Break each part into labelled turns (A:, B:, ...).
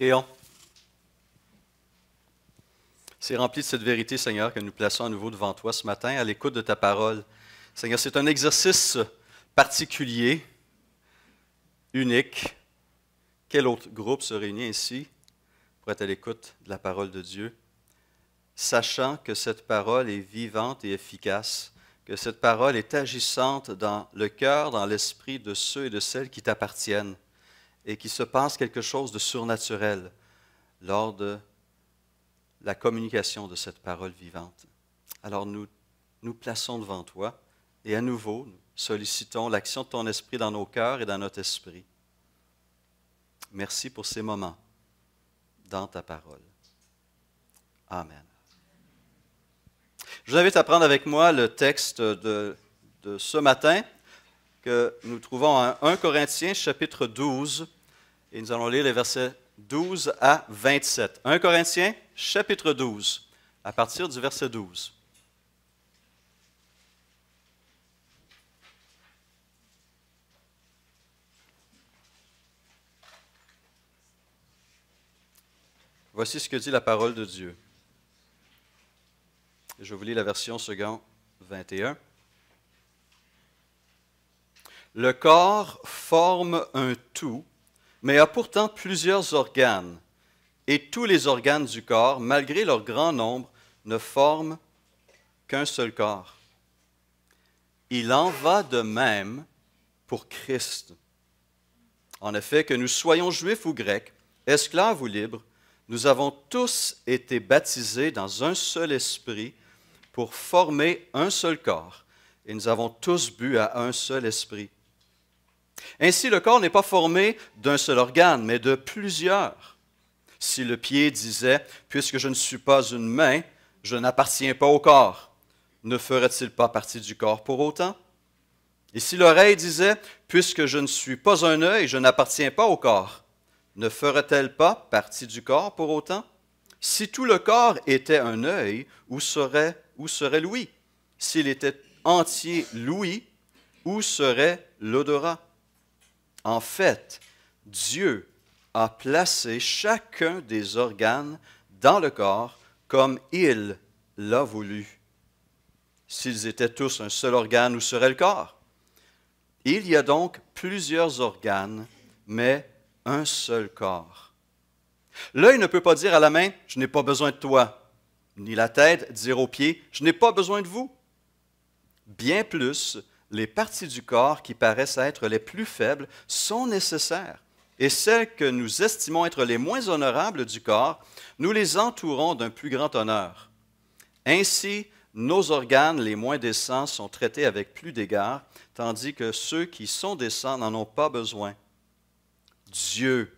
A: Prions. C'est rempli de cette vérité, Seigneur, que nous plaçons à nouveau devant toi ce matin, à l'écoute de ta parole. Seigneur, c'est un exercice particulier, unique. Quel autre groupe se réunit ainsi pour être à l'écoute de la parole de Dieu, sachant que cette parole est vivante et efficace, que cette parole est agissante dans le cœur, dans l'esprit de ceux et de celles qui t'appartiennent, et qu'il se passe quelque chose de surnaturel lors de la communication de cette parole vivante. Alors nous plaçons devant toi et à nouveau nous sollicitons l'action de ton esprit dans nos cœurs et dans notre esprit. Merci pour ces moments dans ta parole. Amen. Je vous invite à prendre avec moi le texte de ce matin que nous trouvons en 1 Corinthiens chapitre 12 et nous allons lire les versets 12 à 27. 1 Corinthiens chapitre 12 à partir du verset 12. Voici ce que dit la parole de Dieu. Je vous lis la version second 21. Le corps forme un tout, mais a pourtant plusieurs organes. Et tous les organes du corps, malgré leur grand nombre, ne forment qu'un seul corps. Il en va de même pour Christ. En effet, que nous soyons juifs ou grecs, esclaves ou libres, nous avons tous été baptisés dans un seul esprit pour former un seul corps, et nous avons tous bu à un seul esprit. Ainsi, le corps n'est pas formé d'un seul organe, mais de plusieurs. Si le pied disait « Puisque je ne suis pas une main, je n'appartiens pas au corps », ne ferait-il pas partie du corps pour autant? Et si l'oreille disait « Puisque je ne suis pas un œil, je n'appartiens pas au corps », ne ferait-elle pas partie du corps pour autant? Si tout le corps était un œil, où serait l'ouïe? S'il était entier l'ouïe, où serait l'odorat? En fait, Dieu a placé chacun des organes dans le corps comme il l'a voulu. S'ils étaient tous un seul organe, où serait le corps? Il y a donc plusieurs organes, mais un seul corps. L'œil ne peut pas dire à la main « Je n'ai pas besoin de toi », ni la tête dire aux pieds « Je n'ai pas besoin de vous ». Bien plus, les parties du corps qui paraissent être les plus faibles sont nécessaires, et celles que nous estimons être les moins honorables du corps, nous les entourons d'un plus grand honneur. Ainsi, nos organes les moins décents sont traités avec plus d'égard, tandis que ceux qui sont décents n'en ont pas besoin. Dieu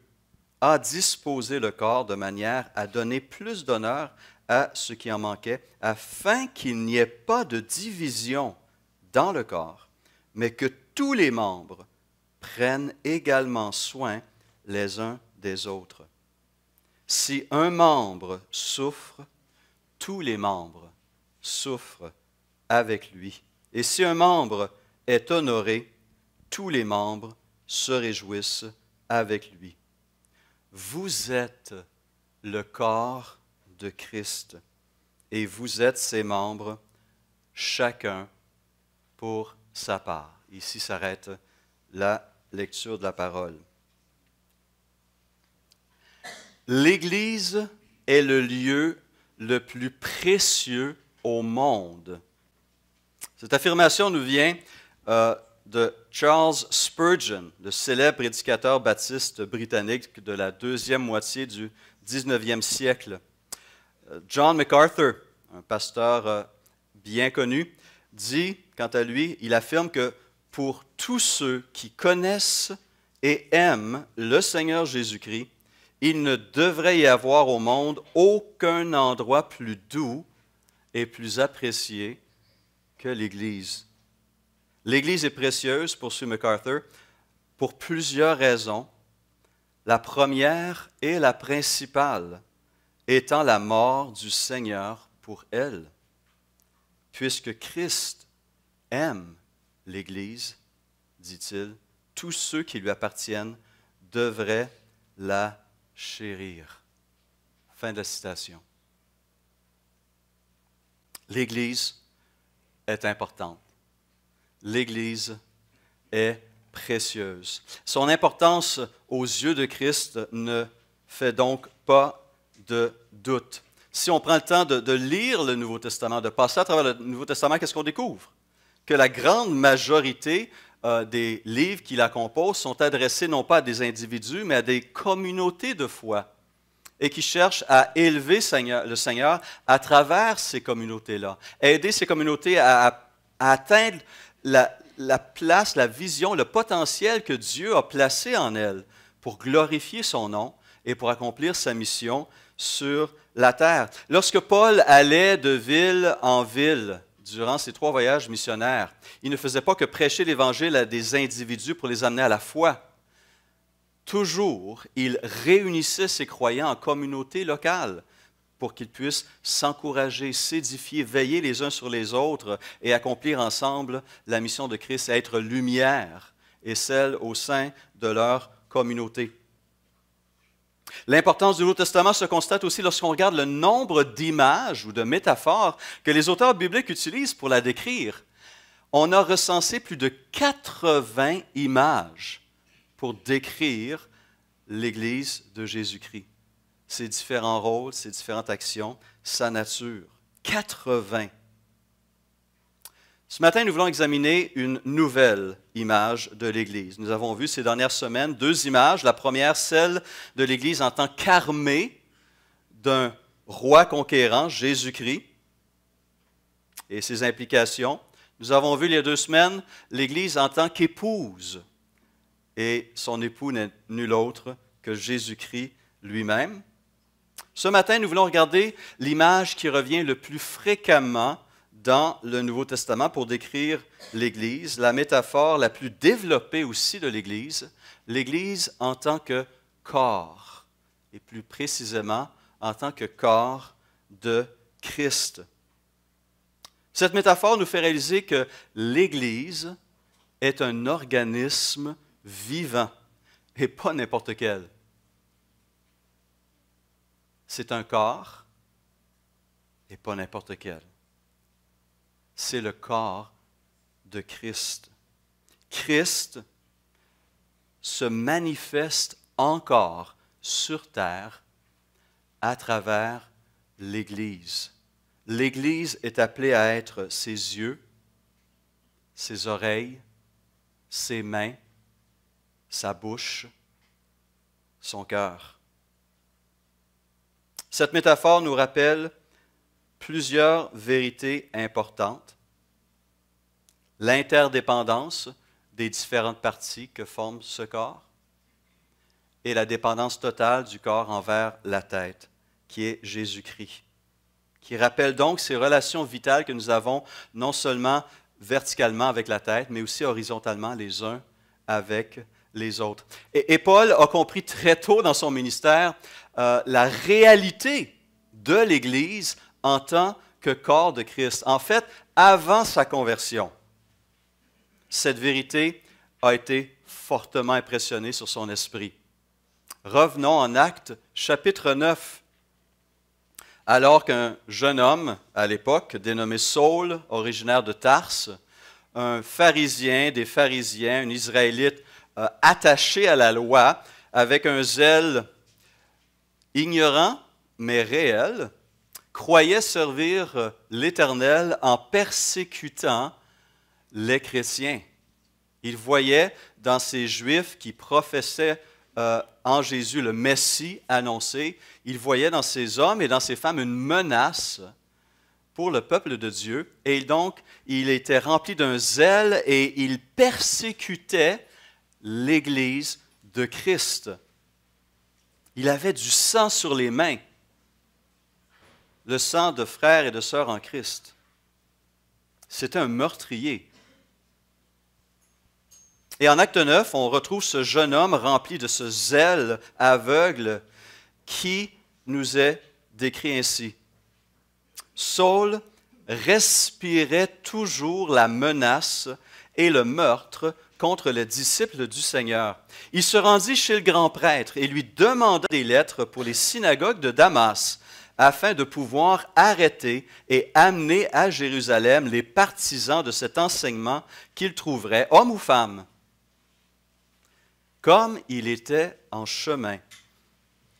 A: a disposé le corps de manière à donner plus d'honneur à ce qui en manquait, afin qu'il n'y ait pas de division dans le corps, mais que tous les membres prennent également soin les uns des autres. Si un membre souffre, tous les membres souffrent avec lui. Et si un membre est honoré, tous les membres se réjouissent avec lui. Vous êtes le corps de Christ et vous êtes ses membres, chacun pour sa part. Ici s'arrête la lecture de la parole. L'Église est le lieu le plus précieux au monde. Cette affirmation nous vient de Charles Spurgeon, le célèbre prédicateur baptiste britannique de la deuxième moitié du 19e siècle. John MacArthur, un pasteur bien connu, dit, quant à lui, il affirme que pour tous ceux qui connaissent et aiment le Seigneur Jésus-Christ, il ne devrait y avoir au monde aucun endroit plus doux et plus apprécié que l'Église. L'Église est précieuse, poursuit MacArthur, pour plusieurs raisons. La première et la principale étant la mort du Seigneur pour elle. Puisque Christ aime l'Église, dit-il, tous ceux qui lui appartiennent devraient la chérir. Fin de la citation. L'Église est importante. L'Église est précieuse. Son importance aux yeux de Christ ne fait donc pas de doute. Si on prend le temps de lire le Nouveau Testament, de passer à travers le Nouveau Testament, qu'est-ce qu'on découvre? Que la grande majorité des livres qui la composent sont adressés non pas à des individus, mais à des communautés de foi et qui cherchent à élever le Seigneur à travers ces communautés-là, aider ces communautés à atteindre la place, la vision, le potentiel que Dieu a placé en elles pour glorifier son nom et pour accomplir sa mission sur la terre. Lorsque Paul allait de ville en ville durant ses 3 voyages missionnaires, il ne faisait pas que prêcher l'Évangile à des individus pour les amener à la foi. Toujours, il réunissait ses croyants en communautés locales pour qu'ils puissent s'encourager, s'édifier, veiller les uns sur les autres et accomplir ensemble la mission de Christ, être lumière et celle au sein de leur communauté. L'importance du Nouveau Testament se constate aussi lorsqu'on regarde le nombre d'images ou de métaphores que les auteurs bibliques utilisent pour la décrire. On a recensé plus de 80 images pour décrire l'Église de Jésus-Christ. Ses différents rôles, ses différentes actions, sa nature. 80. Ce matin, nous voulons examiner une nouvelle image de l'Église. Nous avons vu ces dernières semaines 2 images. La première, celle de l'Église en tant qu'armée d'un roi conquérant, Jésus-Christ, et ses implications. Nous avons vu il y a 2 semaines l'Église en tant qu'épouse, et son époux n'est nul autre que Jésus-Christ lui-même. Ce matin, nous voulons regarder l'image qui revient le plus fréquemment dans le Nouveau Testament pour décrire l'Église, la métaphore la plus développée aussi de l'Église en tant que corps, et plus précisément en tant que corps de Christ. Cette métaphore nous fait réaliser que l'Église est un organisme vivant et pas n'importe quel. C'est un corps et pas n'importe quel. C'est le corps de Christ. Christ se manifeste encore sur terre à travers l'Église. L'Église est appelée à être ses yeux, ses oreilles, ses mains, sa bouche, son cœur. Cette métaphore nous rappelle plusieurs vérités importantes. L'interdépendance des différentes parties que forme ce corps et la dépendance totale du corps envers la tête, qui est Jésus-Christ, qui rappelle donc ces relations vitales que nous avons non seulement verticalement avec la tête, mais aussi horizontalement les uns avec les autres. Et Paul a compris très tôt dans son ministère la réalité de l'Église en tant que corps de Christ. En fait, avant sa conversion, cette vérité a été fortement impressionnée sur son esprit. Revenons en Actes, chapitre 9. Alors qu'un jeune homme, à l'époque, dénommé Saul, originaire de Tarse, un pharisien des pharisiens, un Israélite attaché à la loi, avec un zèle ignorant mais réel, croyait servir l'Éternel en persécutant les chrétiens. Il voyait dans ces Juifs qui professaient en Jésus le Messie annoncé, il voyait dans ces hommes et dans ces femmes une menace pour le peuple de Dieu. Et donc, il était rempli d'un zèle et il persécutait l'Église de Christ. Il avait du sang sur les mains, le sang de frères et de sœurs en Christ. C'était un meurtrier. Et en Acte 9, on retrouve ce jeune homme rempli de ce zèle aveugle qui nous est décrit ainsi. Saul respirait toujours la menace et le meurtre contre les disciples du Seigneur. Il se rendit chez le grand prêtre et lui demanda des lettres pour les synagogues de Damas, afin de pouvoir arrêter et amener à Jérusalem les partisans de cet enseignement qu'il trouverait, hommes ou femmes. Comme il était en chemin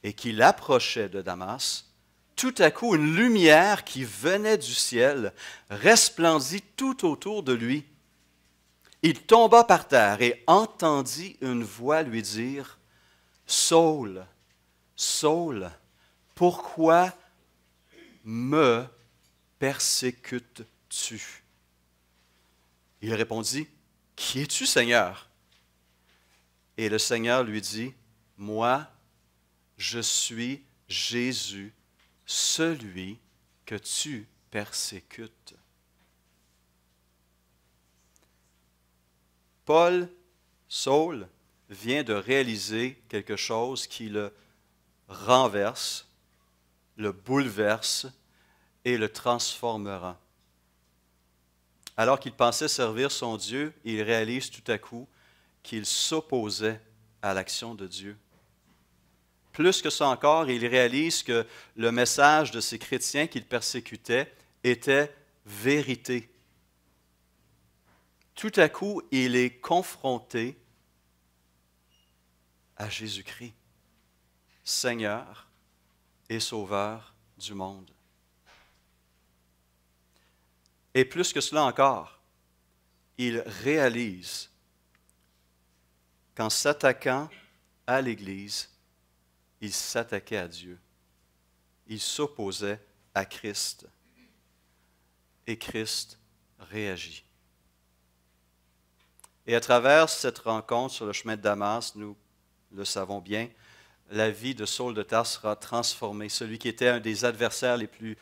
A: et qu'il approchait de Damas, tout à coup une lumière qui venait du ciel resplendit tout autour de lui. Il tomba par terre et entendit une voix lui dire, « Saul, Saul, pourquoi me persécutes-tu? » Il répondit, « Qui es-tu, Seigneur? » Et le Seigneur lui dit, « Moi, je suis Jésus, celui que tu persécutes. » Saul, vient de réaliser quelque chose qui le renverse, le bouleverse et le transformera. Alors qu'il pensait servir son Dieu, il réalise tout à coup qu'il s'opposait à l'action de Dieu. Plus que ça encore, il réalise que le message de ces chrétiens qu'il persécutait était vérité. Tout à coup, il est confronté à Jésus-Christ, Seigneur et Sauveur du monde. Et plus que cela encore, il réalise qu'en s'attaquant à l'Église, il s'attaquait à Dieu. Il s'opposait à Christ. Et Christ réagit. Et à travers cette rencontre sur le chemin de Damas, nous le savons bien, la vie de Saul de Tarse sera transformée. Celui qui était un des adversaires les plus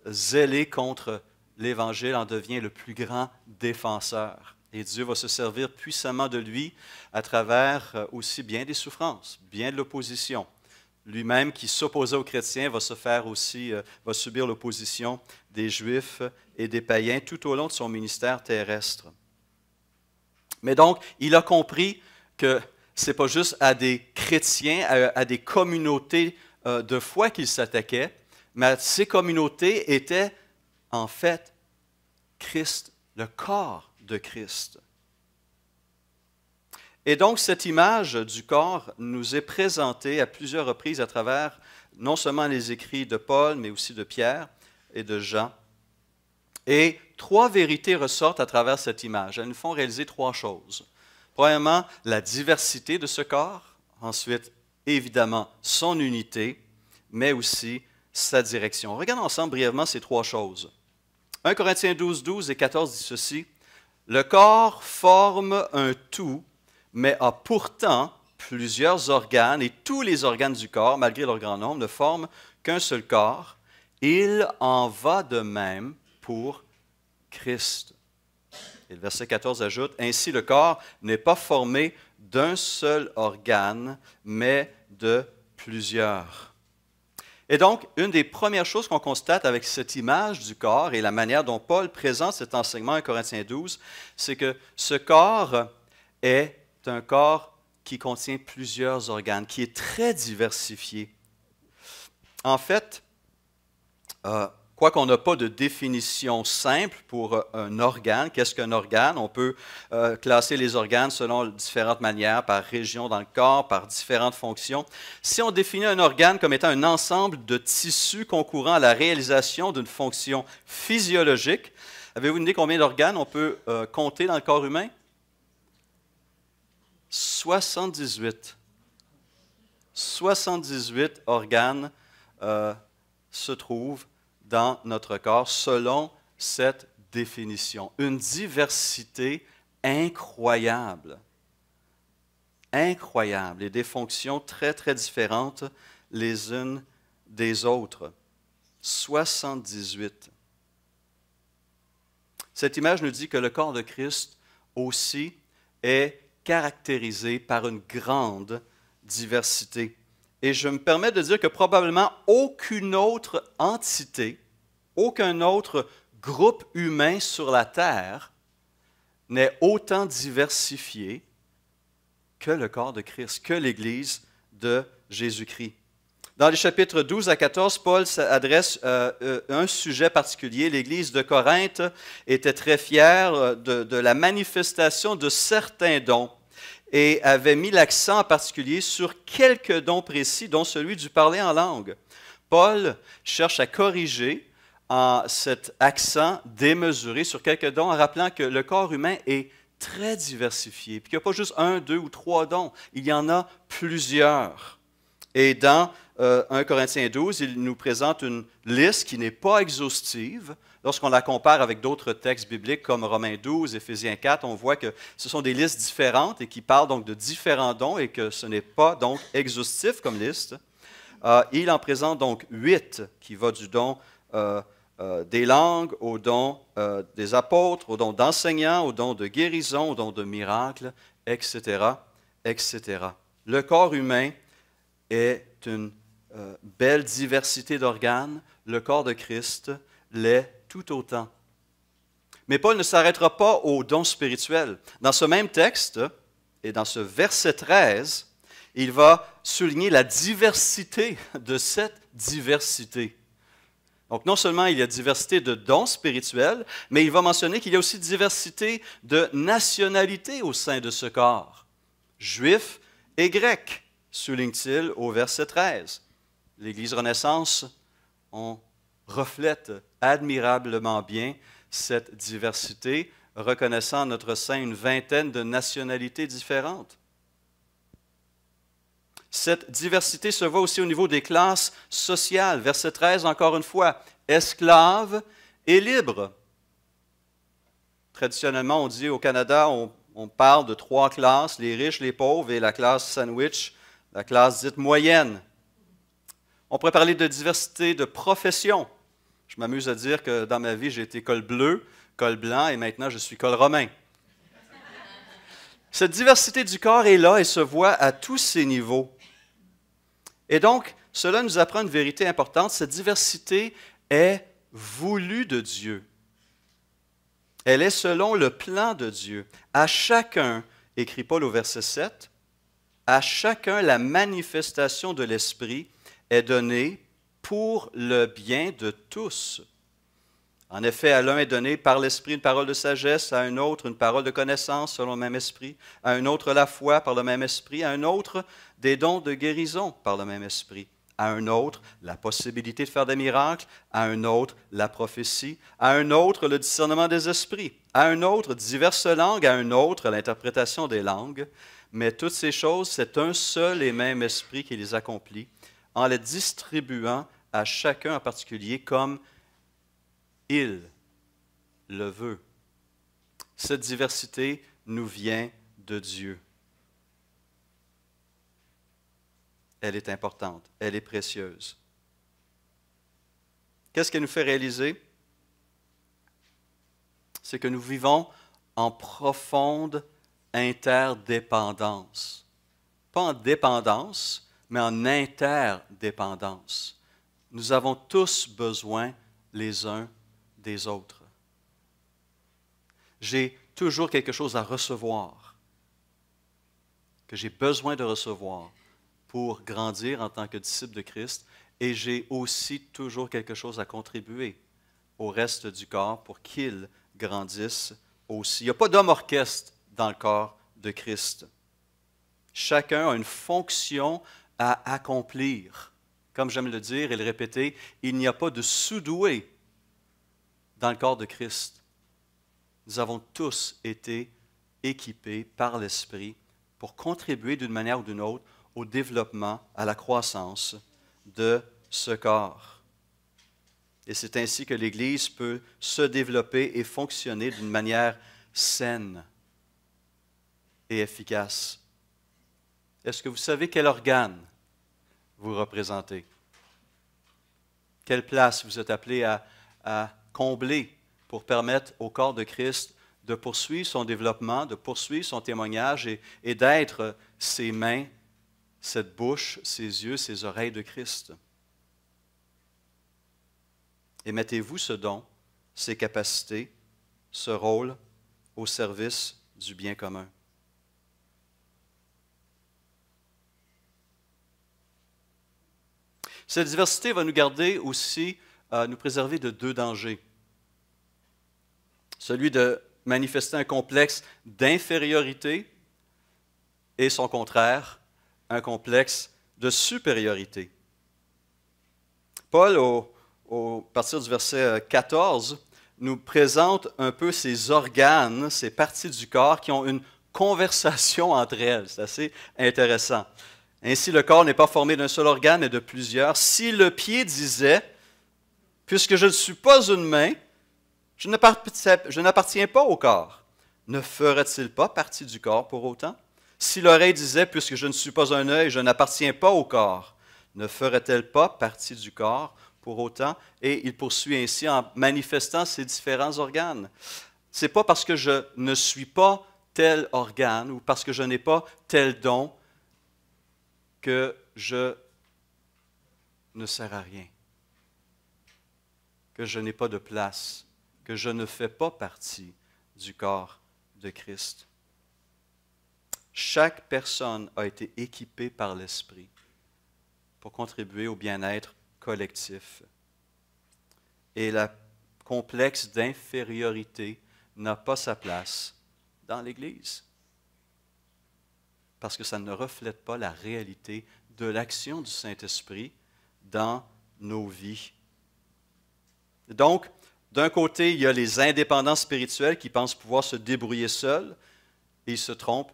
A: zélés contre l'Évangile en devient le plus grand défenseur. Et Dieu va se servir puissamment de lui à travers aussi bien des souffrances, bien de l'opposition. Lui-même qui s'opposait aux chrétiens va subir l'opposition des Juifs et des païens tout au long de son ministère terrestre. Mais donc, il a compris que ce n'est pas juste à des chrétiens, à des communautés de foi qu'il s'attaquait, mais ces communautés étaient en fait Christ, le corps de Christ. Et donc, cette image du corps nous est présentée à plusieurs reprises à travers non seulement les écrits de Paul, mais aussi de Pierre et de Jean. Et trois vérités ressortent à travers cette image. Elles nous font réaliser trois choses. Premièrement, la diversité de ce corps. Ensuite, évidemment, son unité, mais aussi sa direction. Regardons ensemble brièvement ces trois choses. 1 Corinthiens 12, 12 et 14 dit ceci. « Le corps forme un tout, mais a pourtant plusieurs organes, et tous les organes du corps, malgré leur grand nombre, ne forment qu'un seul corps. Il en va de même pour Christ. » Et le verset 14 ajoute, « Ainsi le corps n'est pas formé d'un seul organe, mais de plusieurs. » Et donc, une des premières choses qu'on constate avec cette image du corps et la manière dont Paul présente cet enseignement en Corinthiens 12, c'est que ce corps est un corps qui contient plusieurs organes, qui est très diversifié. En fait, quoiqu'on n'a pas de définition simple pour un organe, qu'est-ce qu'un organe? On peut classer les organes selon différentes manières, par région dans le corps, par différentes fonctions. Si on définit un organe comme étant un ensemble de tissus concourant à la réalisation d'une fonction physiologique, avez-vous une idée combien d'organes on peut compter dans le corps humain? 78. 78 organes se trouvent dans notre corps selon cette définition. Une diversité incroyable. Incroyable. Et des fonctions très, très différentes les unes des autres. 78. Cette image nous dit que le corps de Christ aussi est caractérisé par une grande diversité. Et je me permets de dire que probablement aucune autre entité, aucun autre groupe humain sur la Terre n'est autant diversifié que le corps de Christ, que l'Église de Jésus-Christ. Dans les chapitres 12 à 14, Paul adresse un sujet particulier. L'Église de Corinthe était très fière de la manifestation de certains dons et avait mis l'accent en particulier sur quelques dons précis, dont celui du parler en langue. Paul cherche à corriger cet accent démesuré sur quelques dons en rappelant que le corps humain est très diversifié, puis qu'il n'y a pas juste un, deux ou trois dons, il y en a plusieurs. Et dans 1 Corinthiens 12, il nous présente une liste qui n'est pas exhaustive. Lorsqu'on la compare avec d'autres textes bibliques comme Romains 12, Éphésiens 4, on voit que ce sont des listes différentes et qui parlent donc de différents dons et que ce n'est pas donc exhaustif comme liste. Il en présente donc 8 qui va du don des langues, au don des apôtres, au don d'enseignants, au don de guérison, au don de miracles, etc., etc. Le corps humain est une belle diversité d'organes. Le corps de Christ l'est tout autant. Mais Paul ne s'arrêtera pas aux dons spirituels. Dans ce même texte, et dans ce verset 13, il va souligner la diversité de cette diversité. Donc, non seulement il y a diversité de dons spirituels, mais il va mentionner qu'il y a aussi diversité de nationalités au sein de ce corps. Juifs et Grecs, souligne-t-il au verset 13. L'Église Renaissance, on reflète admirablement bien cette diversité, reconnaissant en notre sein une vingtaine de nationalités différentes. Cette diversité se voit aussi au niveau des classes sociales. Verset 13, encore une fois, esclaves et libres. Traditionnellement, on dit au Canada, on parle de 3 classes, les riches, les pauvres et la classe sandwich, la classe dite moyenne. On pourrait parler de diversité de professions. Je m'amuse à dire que dans ma vie, j'ai été col bleu, col blanc et maintenant je suis col romain. Cette diversité du corps est là et se voit à tous ses niveaux. Et donc, cela nous apprend une vérité importante. Cette diversité est voulue de Dieu. Elle est selon le plan de Dieu. À chacun, écrit Paul au verset 7, à chacun la manifestation de l'Esprit est donnée pour le bien de tous. En effet, à l'un est donné par l'Esprit une parole de sagesse, à un autre une parole de connaissance selon le même Esprit, à un autre la foi par le même Esprit, à un autre des dons de guérison par le même Esprit, à un autre la possibilité de faire des miracles, à un autre la prophétie, à un autre le discernement des esprits, à un autre diverses langues, à un autre l'interprétation des langues. Mais toutes ces choses, c'est un seul et même Esprit qui les accomplit, en les distribuant à chacun en particulier comme il le veut. Cette diversité nous vient de Dieu. Elle est importante, elle est précieuse. Qu'est-ce qu'elle nous fait réaliser? C'est que nous vivons en profonde interdépendance. Pas en dépendance, mais en interdépendance. Nous avons tous besoin les uns des autres. J'ai toujours quelque chose à recevoir, que j'ai besoin de recevoir pour grandir en tant que disciple de Christ, et j'ai aussi toujours quelque chose à contribuer au reste du corps pour qu'il grandisse aussi. Il n'y a pas d'homme orchestre dans le corps de Christ. Chacun a une fonction à accomplir. Comme j'aime le dire et le répéter, il n'y a pas de sous-doué dans le corps de Christ. Nous avons tous été équipés par l'Esprit pour contribuer d'une manière ou d'une autre au développement, à la croissance de ce corps. Et c'est ainsi que l'Église peut se développer et fonctionner d'une manière saine et efficace. Est-ce que vous savez quel organe vous représentez? Quelle place vous êtes appelé à combler pour permettre au corps de Christ de poursuivre son développement, de poursuivre son témoignage et d'être ses mains, cette bouche, ses yeux, ses oreilles de Christ? Et mettez-vous ce don, ces capacités, ce rôle au service du bien commun. Cette diversité va nous garder aussi, nous préserver de deux dangers. Celui de manifester un complexe d'infériorité et son contraire, un complexe de supériorité. Paul, au partir du verset 14, nous présente un peu ces organes, ces parties du corps qui ont une conversation entre elles. C'est assez intéressant. Ainsi, le corps n'est pas formé d'un seul organe, mais de plusieurs. Si le pied disait, « Puisque je ne suis pas une main, je n'appartiens pas au corps », ne ferait-il pas partie du corps pour autant? Si l'oreille disait, « Puisque je ne suis pas un œil, je n'appartiens pas au corps », ne ferait-elle pas partie du corps pour autant? Et il poursuit ainsi en manifestant ces différents organes. Ce n'est pas parce que je ne suis pas tel organe ou parce que je n'ai pas tel don que je ne sers à rien, que je n'ai pas de place, que je ne fais pas partie du corps de Christ. Chaque personne a été équipée par l'Esprit pour contribuer au bien-être collectif. Et le complexe d'infériorité n'a pas sa place dans l'Église, parce que ça ne reflète pas la réalité de l'action du Saint-Esprit dans nos vies. Donc, d'un côté, il y a les indépendants spirituels qui pensent pouvoir se débrouiller seuls et ils se trompent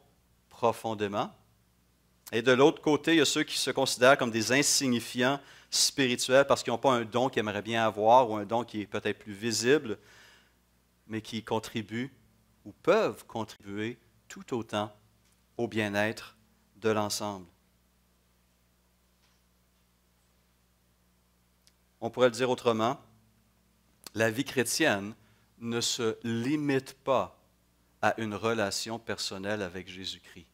A: profondément. Et de l'autre côté, il y a ceux qui se considèrent comme des insignifiants spirituels parce qu'ils n'ont pas un don qu'ils aimeraient bien avoir ou un don qui est peut-être plus visible, mais qui contribuent ou peuvent contribuer tout autant au bien-être de l'ensemble. On pourrait le dire autrement, la vie chrétienne ne se limite pas à une relation personnelle avec Jésus-Christ.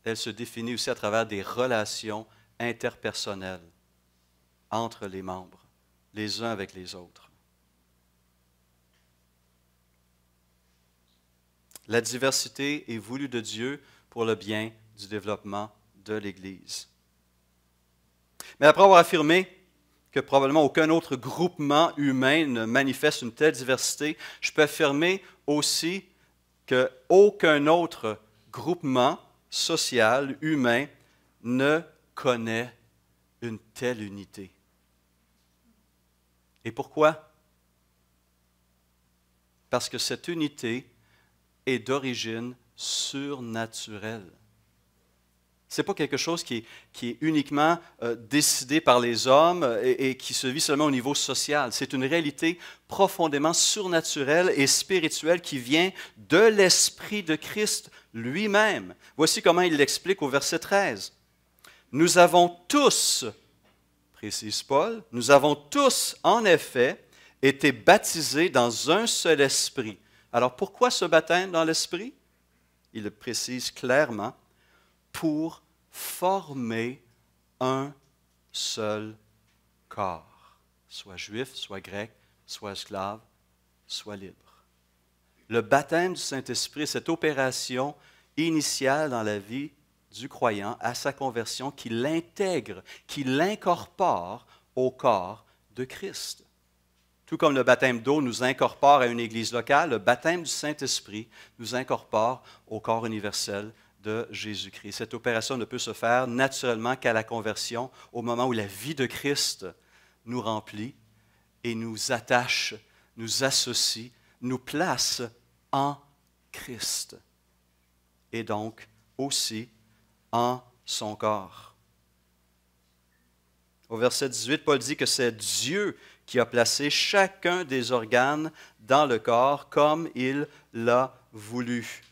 A: Elle se définit aussi à travers des relations interpersonnelles entre les membres, les uns avec les autres. La diversité est voulue de Dieu pour le bien du développement de l'Église. Mais après avoir affirmé que probablement aucun autre groupement humain ne manifeste une telle diversité, je peux affirmer aussi qu'aucun autre groupement social, humain, ne connaît une telle unité. Et pourquoi? Parce que cette unité est d'origine surnaturelle. Ce n'est pas quelque chose qui est uniquement décidé par les hommes et qui se vit seulement au niveau social. C'est une réalité profondément surnaturelle et spirituelle qui vient de l'Esprit de Christ lui-même. Voici comment il l'explique au verset 13. « Nous avons tous, précise Paul, nous avons tous en effet été baptisés dans un seul esprit. » Alors pourquoi ce baptême dans l'esprit? Il le précise clairement. Pour former un seul corps, soit juif, soit grec, soit esclave, soit libre. Le baptême du Saint-Esprit, cette opération initiale dans la vie du croyant à sa conversion qui l'intègre, qui l'incorpore au corps de Christ. Tout comme le baptême d'eau nous incorpore à une église locale, le baptême du Saint-Esprit nous incorpore au corps universel de Jésus-Christ. Cette opération ne peut se faire naturellement qu'à la conversion, au moment où la vie de Christ nous remplit et nous attache, nous associe, nous place en Christ et donc aussi en son corps. Au verset 18, Paul dit que c'est Dieu qui a placé chacun des organes dans le corps comme il l'a voulu.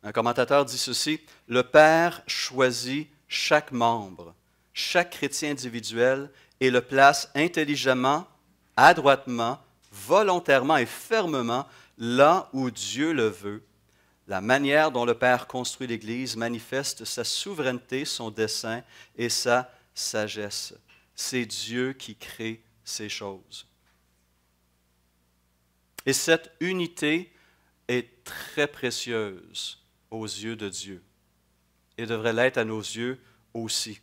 A: Un commentateur dit ceci, « Le Père choisit chaque membre, chaque chrétien individuel et le place intelligemment, adroitement, volontairement et fermement là où Dieu le veut. La manière dont le Père construit l'Église manifeste sa souveraineté, son dessein et sa sagesse. C'est Dieu qui crée ces choses. » Et cette unité est très précieuse aux yeux de Dieu et devrait l'être à nos yeux aussi.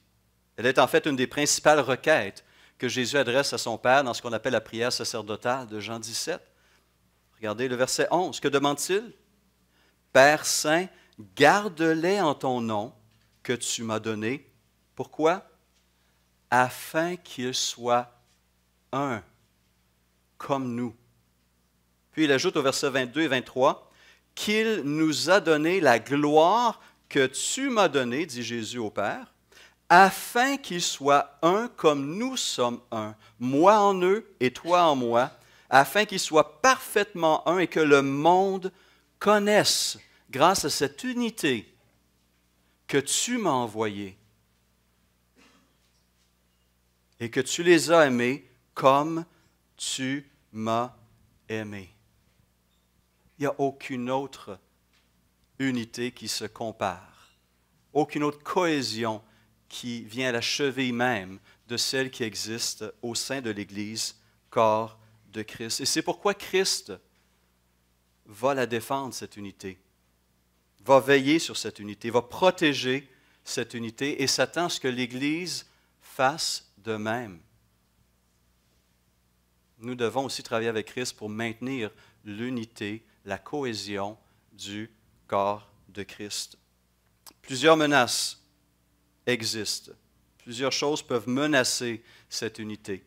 A: Elle est en fait une des principales requêtes que Jésus adresse à son Père dans ce qu'on appelle la prière sacerdotale de Jean 17. Regardez le verset 11. Que demande-t-il? Père Saint, garde-les en ton nom que tu m'as donné. Pourquoi? Afin qu'ils soient un, comme nous. Puis il ajoute au verset 22 et 23, qu'il nous a donné la gloire que tu m'as donnée, dit Jésus au Père, afin qu'ils soient un comme nous sommes un, moi en eux et toi en moi, afin qu'ils soient parfaitement un et que le monde connaisse, grâce à cette unité, que tu m'as envoyée et que tu les as aimés comme tu m'as aimé. Il n'y a aucune autre unité qui se compare, aucune autre cohésion qui vient à la cheville même de celle qui existe au sein de l'Église, corps de Christ. Et c'est pourquoi Christ va la défendre, cette unité, va veiller sur cette unité, va protéger cette unité et s'attend à ce que l'Église fasse de même. Nous devons aussi travailler avec Christ pour maintenir l'unité, la cohésion du corps de Christ. Plusieurs menaces existent. Plusieurs choses peuvent menacer cette unité,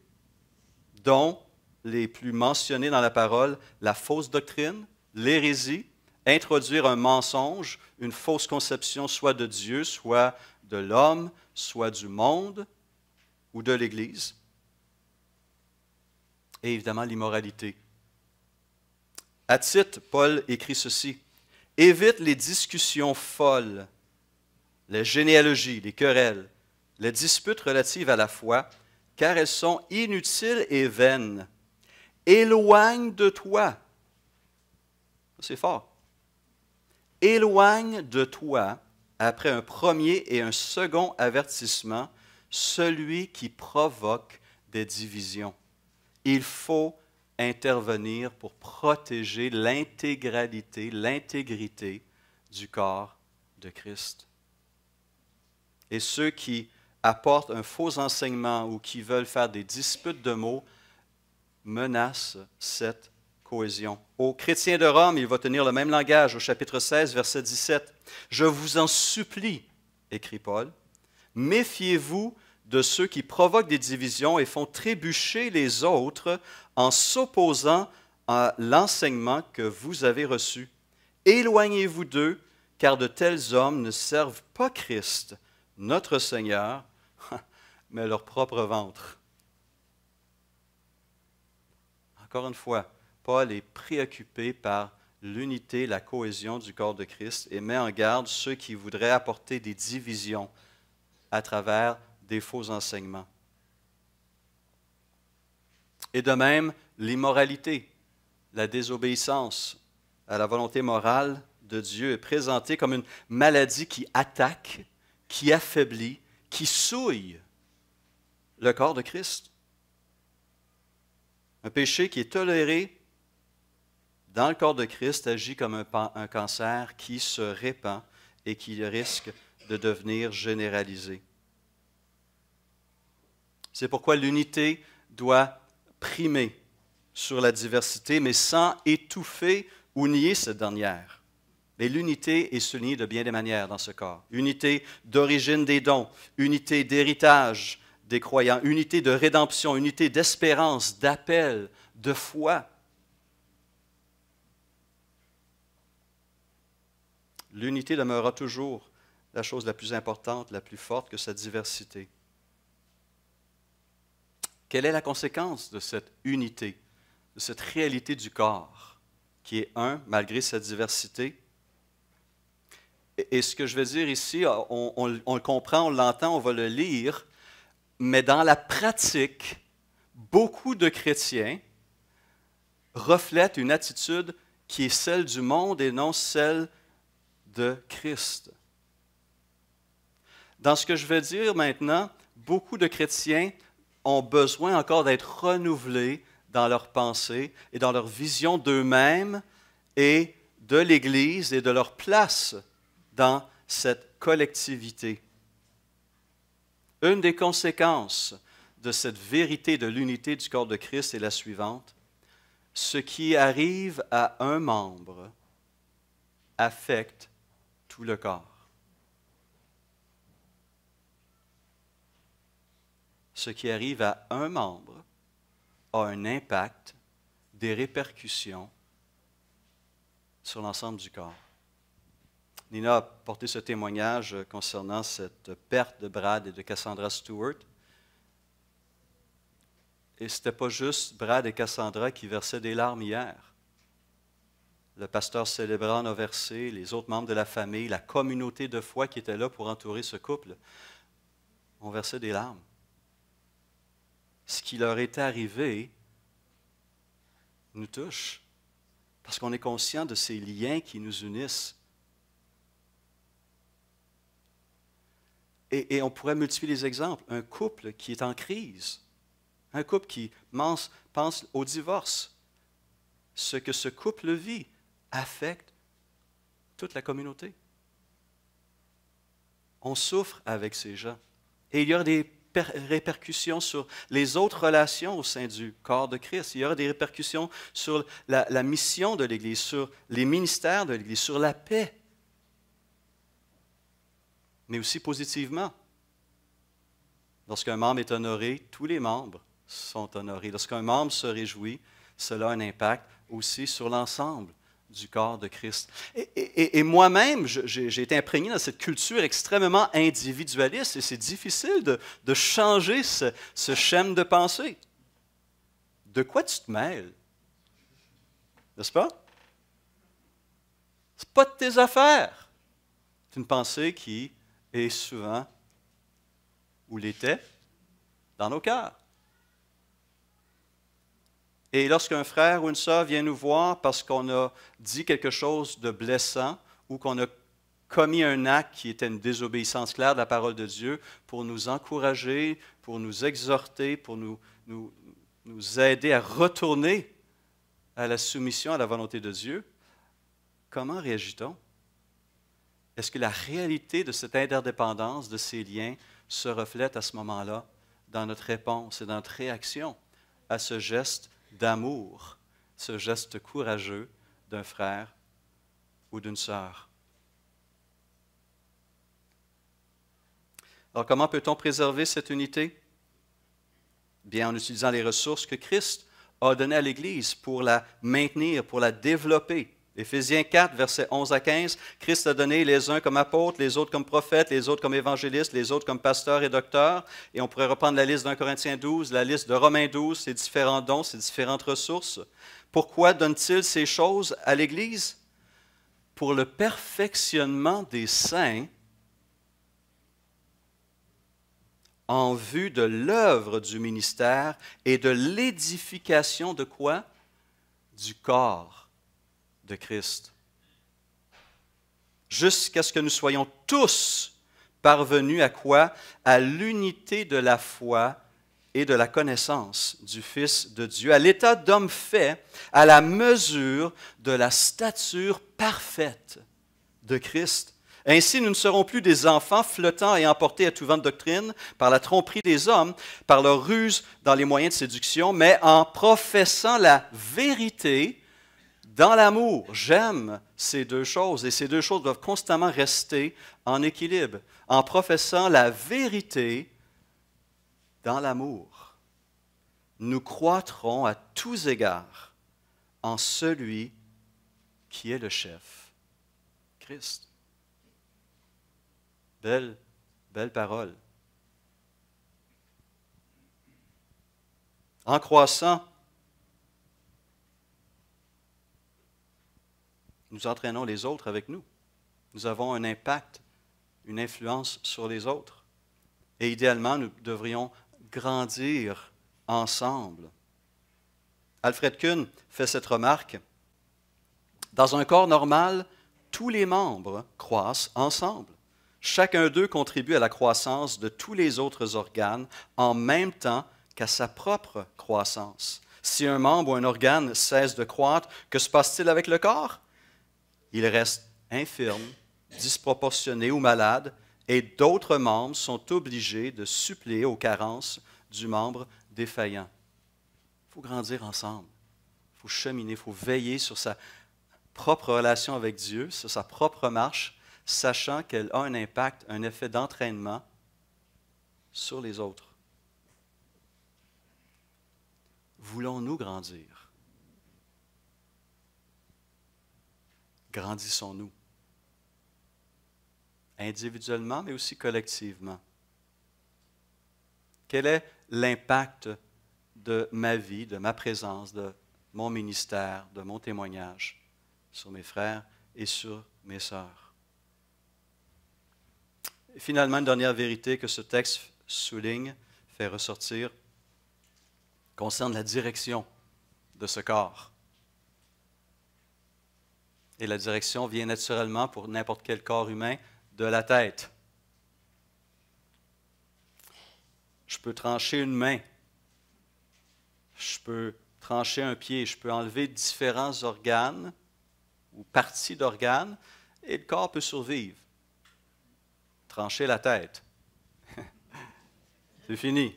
A: dont les plus mentionnées dans la parole, la fausse doctrine, l'hérésie, introduire un mensonge, une fausse conception soit de Dieu, soit de l'homme, soit du monde ou de l'Église. Et évidemment l'immoralité. À Tite, Paul écrit ceci, « Évite les discussions folles, les généalogies, les querelles, les disputes relatives à la foi, car elles sont inutiles et vaines. Éloigne de toi. » C'est fort. « Éloigne de toi, après un premier et un second avertissement, celui qui provoque des divisions. » Il faut intervenir pour protéger l'intégralité du corps de Christ. Et ceux qui apportent un faux enseignement ou qui veulent faire des disputes de mots menacent cette cohésion. Aux chrétiens de Rome, il va tenir le même langage au chapitre 16, verset 17. « Je vous en supplie, écrit Paul, méfiez-vous de ceux qui provoquent des divisions et font trébucher les autres en s'opposant à l'enseignement que vous avez reçu. Éloignez-vous d'eux, car de tels hommes ne servent pas Christ, notre Seigneur, mais leur propre ventre. » Encore une fois, Paul est préoccupé par l'unité, la cohésion du corps de Christ et met en garde ceux qui voudraient apporter des divisions à travers des faux enseignements. Et de même, l'immoralité, la désobéissance à la volonté morale de Dieu est présentée comme une maladie qui attaque, qui affaiblit, qui souille le corps de Christ. Un péché qui est toléré dans le corps de Christ agit comme un cancer qui se répand et qui risque de devenir généralisé. C'est pourquoi l'unité doit primer sur la diversité, mais sans étouffer ou nier cette dernière. Mais l'unité est soulignée de bien des manières dans ce corps. Unité d'origine des dons, unité d'héritage des croyants, unité de rédemption, unité d'espérance, d'appel, de foi. L'unité demeurera toujours la chose la plus importante, la plus forte que sa diversité. Quelle est la conséquence de cette unité, de cette réalité du corps, qui est un malgré sa diversité? Et ce que je veux dire ici, on le comprend, on l'entend, on va le lire, mais dans la pratique, beaucoup de chrétiens reflètent une attitude qui est celle du monde et non celle de Christ. Dans ce que je veux dire maintenant, beaucoup de chrétiens ont besoin encore d'être renouvelés dans leurs pensées et dans leur vision d'eux-mêmes et de l'Église et de leur place dans cette collectivité. Une des conséquences de cette vérité de l'unité du corps de Christ est la suivante. Ce qui arrive à un membre affecte tout le corps. Ce qui arrive à un membre a un impact, des répercussions sur l'ensemble du corps. Nina a porté ce témoignage concernant cette perte de Brad et de Cassandra Stewart. Et ce n'était pas juste Brad et Cassandra qui versaient des larmes hier. Le pasteur célébrant a versé, les autres membres de la famille, la communauté de foi qui était là pour entourer ce couple, ont versé des larmes. Ce qui leur est arrivé nous touche, parce qu'on est conscient de ces liens qui nous unissent. Et on pourrait multiplier les exemples. Un couple qui est en crise, un couple qui pense au divorce, ce que ce couple vit affecte toute la communauté. On souffre avec ces gens. Et il y aura des répercussions sur les autres relations au sein du corps de Christ. Il y aura des répercussions sur la mission de l'Église, sur les ministères de l'Église, sur la paix. Mais aussi positivement. Lorsqu'un membre est honoré, tous les membres sont honorés. Lorsqu'un membre se réjouit, cela a un impact aussi sur l'ensemble du corps de Christ. Et moi-même, j'ai été imprégné dans cette culture extrêmement individualiste et c'est difficile de changer ce schème de pensée. De quoi tu te mêles? N'est-ce pas? Ce n'est pas de tes affaires. C'est une pensée qui est souvent, ou l'était, dans nos cœurs. Et lorsqu'un frère ou une sœur vient nous voir parce qu'on a dit quelque chose de blessant ou qu'on a commis un acte qui était une désobéissance claire de la parole de Dieu, pour nous encourager, pour nous exhorter, pour nous aider à retourner à la soumission à la volonté de Dieu, comment réagit-on? Est-ce que la réalité de cette interdépendance, de ces liens, se reflète à ce moment-là dans notre réponse et dans notre réaction à ce geste d'amour, ce geste courageux d'un frère ou d'une sœur? Alors, comment peut-on préserver cette unité? Bien, en utilisant les ressources que Christ a données à l'Église pour la maintenir, pour la développer. Éphésiens 4, versets 11 à 15, Christ a donné les uns comme apôtres, les autres comme prophètes, les autres comme évangélistes, les autres comme pasteurs et docteurs. Et on pourrait reprendre la liste d'1 Corinthiens 12, la liste de Romains 12, ces différents dons, ces différentes ressources. Pourquoi donne-t-il ces choses à l'Église? Pour le perfectionnement des saints, en vue de l'œuvre du ministère et de l'édification de quoi? Du corps de Christ. Jusqu'à ce que nous soyons tous parvenus à quoi? À l'unité de la foi et de la connaissance du Fils de Dieu, à l'état d'homme fait, à la mesure de la stature parfaite de Christ. Ainsi, nous ne serons plus des enfants flottants et emportés à tout vent de doctrine par la tromperie des hommes, par leur ruse dans les moyens de séduction, mais en professant la vérité dans l'amour. J'aime ces deux choses et ces deux choses doivent constamment rester en équilibre. En professant la vérité dans l'amour, nous croîtrons à tous égards en celui qui est le chef, Christ. Belle parole. En croissant, nous entraînons les autres avec nous. Nous avons un impact, une influence sur les autres. Et idéalement, nous devrions grandir ensemble. Alfred Kuhn fait cette remarque. Dans un corps normal, tous les membres croissent ensemble. Chacun d'eux contribue à la croissance de tous les autres organes en même temps qu'à sa propre croissance. Si un membre ou un organe cesse de croître, que se passe-t-il avec le corps? Il reste infirme, disproportionné ou malade, et d'autres membres sont obligés de suppléer aux carences du membre défaillant. Il faut grandir ensemble, il faut cheminer, il faut veiller sur sa propre relation avec Dieu, sur sa propre marche, sachant qu'elle a un impact, un effet d'entraînement sur les autres. Voulons-nous grandir? Grandissons-nous, individuellement, mais aussi collectivement. Quel est l'impact de ma vie, de ma présence, de mon ministère, de mon témoignage sur mes frères et sur mes sœurs? Et finalement, une dernière vérité que ce texte souligne, fait ressortir, concerne la direction de ce corps. Et la direction vient naturellement, pour n'importe quel corps humain, de la tête. Je peux trancher une main, je peux trancher un pied, je peux enlever différents organes ou parties d'organes, et le corps peut survivre. Trancher la tête. C'est fini.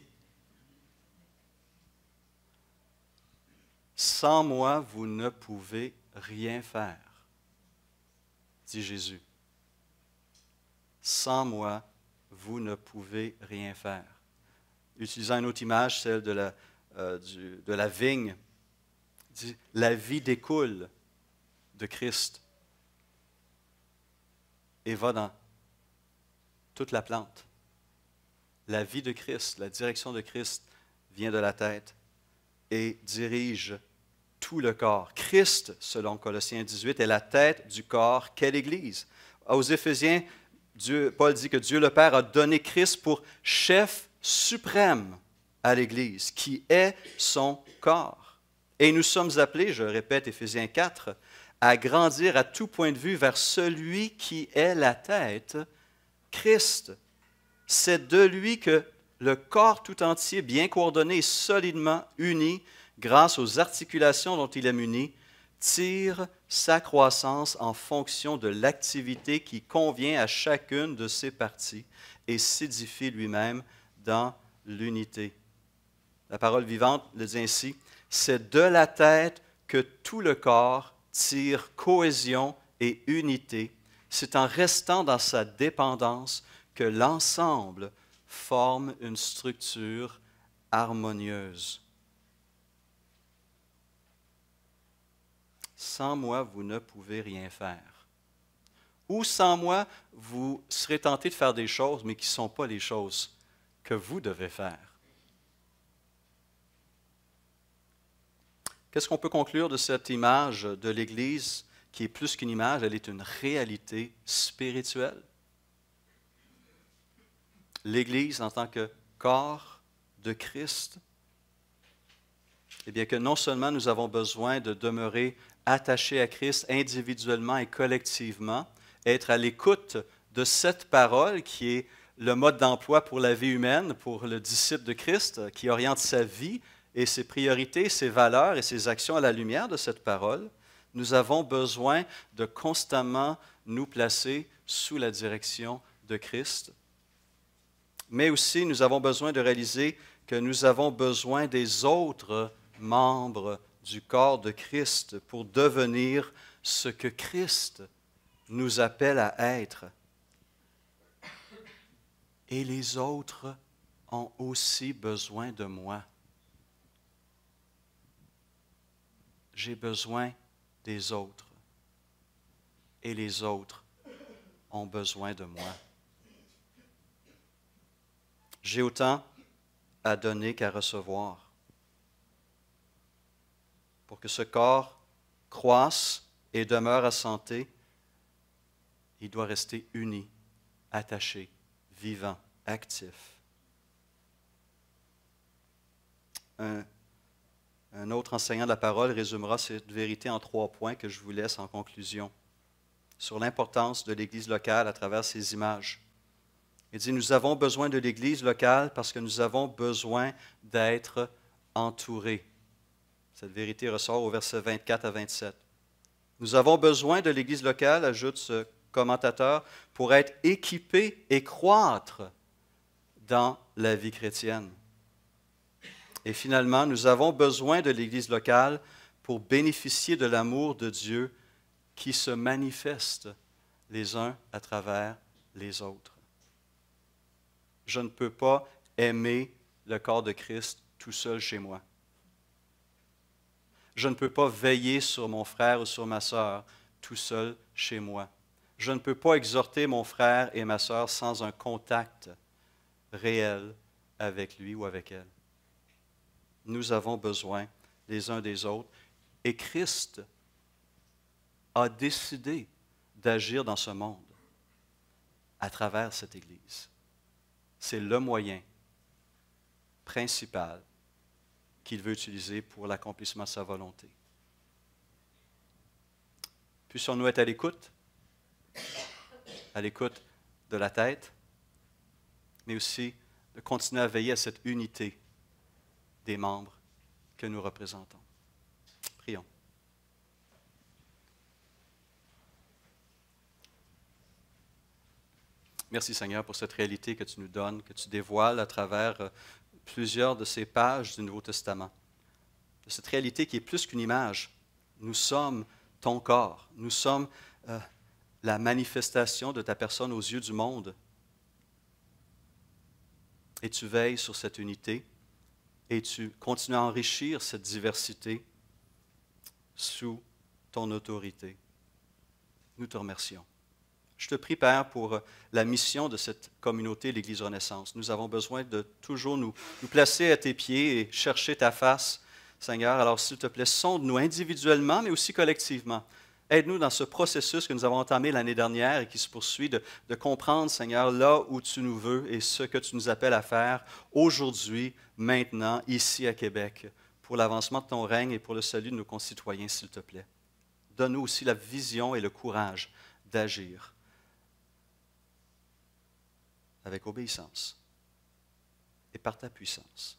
A: Sans moi, vous ne pouvez rien faire, dit Jésus. Sans moi, vous ne pouvez rien faire. Utilisant une autre image, celle de la vigne, dit, la vie découle de Christ et va dans toute la plante. La vie de Christ, la direction de Christ vient de la tête et dirige tout le corps. Christ, selon Colossiens 18, est la tête du corps qu'est l'Église. Aux Éphésiens, Paul dit que Dieu le Père a donné Christ pour chef suprême à l'Église, qui est son corps. Et nous sommes appelés, je répète Éphésiens 4, à grandir à tout point de vue vers celui qui est la tête, Christ. C'est de lui que le corps tout entier, bien coordonné et solidement uni, grâce aux articulations dont il est muni, tire sa croissance en fonction de l'activité qui convient à chacune de ses parties et s'édifie lui-même dans l'unité. La parole vivante le dit ainsi, c'est de la tête que tout le corps tire cohésion et unité. C'est en restant dans sa dépendance que l'ensemble forme une structure harmonieuse. Sans moi, vous ne pouvez rien faire. Ou sans moi, vous serez tenté de faire des choses, mais qui ne sont pas les choses que vous devez faire. Qu'est-ce qu'on peut conclure de cette image de l'Église qui est plus qu'une image, elle est une réalité spirituelle? L'Église en tant que corps de Christ, eh bien que non seulement nous avons besoin de demeurer attachés à Christ individuellement et collectivement, être à l'écoute de cette parole qui est le mode d'emploi pour la vie humaine, pour le disciple de Christ, qui oriente sa vie et ses priorités, ses valeurs et ses actions à la lumière de cette parole, nous avons besoin de constamment nous placer sous la direction de Christ. Mais aussi, nous avons besoin de réaliser que nous avons besoin des autres membres du corps de Christ pour devenir ce que Christ nous appelle à être. Et les autres ont aussi besoin de moi. J'ai besoin des autres. Et les autres ont besoin de moi. J'ai autant à donner qu'à recevoir. Pour que ce corps croisse et demeure à santé, il doit rester uni, attaché, vivant, actif. Un autre enseignant de la parole résumera cette vérité en 3 points que je vous laisse en conclusion sur l'importance de l'Église locale à travers ces images. Il dit, nous avons besoin de l'Église locale parce que nous avons besoin d'être entourés. Cette vérité ressort au verset 24 à 27. Nous avons besoin de l'Église locale, ajoute ce commentateur, pour être équipés et croître dans la vie chrétienne. Et finalement, nous avons besoin de l'Église locale pour bénéficier de l'amour de Dieu qui se manifeste les uns à travers les autres. Je ne peux pas aimer le corps de Christ tout seul chez moi. Je ne peux pas veiller sur mon frère ou sur ma sœur tout seul chez moi. Je ne peux pas exhorter mon frère et ma sœur sans un contact réel avec lui ou avec elle. Nous avons besoin les uns des autres et Christ a décidé d'agir dans ce monde à travers cette Église. C'est le moyen principal qu'il veut utiliser pour l'accomplissement de sa volonté. Puissions-nous être à l'écoute de la tête, mais aussi de continuer à veiller à cette unité des membres que nous représentons. Prions. Merci Seigneur pour cette réalité que tu nous donnes, que tu dévoiles à travers plusieurs de ces pages du Nouveau Testament. De cette réalité qui est plus qu'une image. Nous sommes ton corps. Nous sommes la manifestation de ta personne aux yeux du monde. Et tu veilles sur cette unité et tu continues à enrichir cette diversité sous ton autorité. Nous te remercions. Je te prie, Père, pour la mission de cette communauté, l'Église Renaissance. Nous avons besoin de toujours nous placer à tes pieds et chercher ta face, Seigneur. Alors, s'il te plaît, sonde-nous individuellement, mais aussi collectivement. Aide-nous dans ce processus que nous avons entamé l'année dernière et qui se poursuit de comprendre, Seigneur, là où tu nous veux et ce que tu nous appelles à faire aujourd'hui, maintenant, ici à Québec, pour l'avancement de ton règne et pour le salut de nos concitoyens, s'il te plaît. Donne-nous aussi la vision et le courage d'agir avec obéissance et par ta puissance.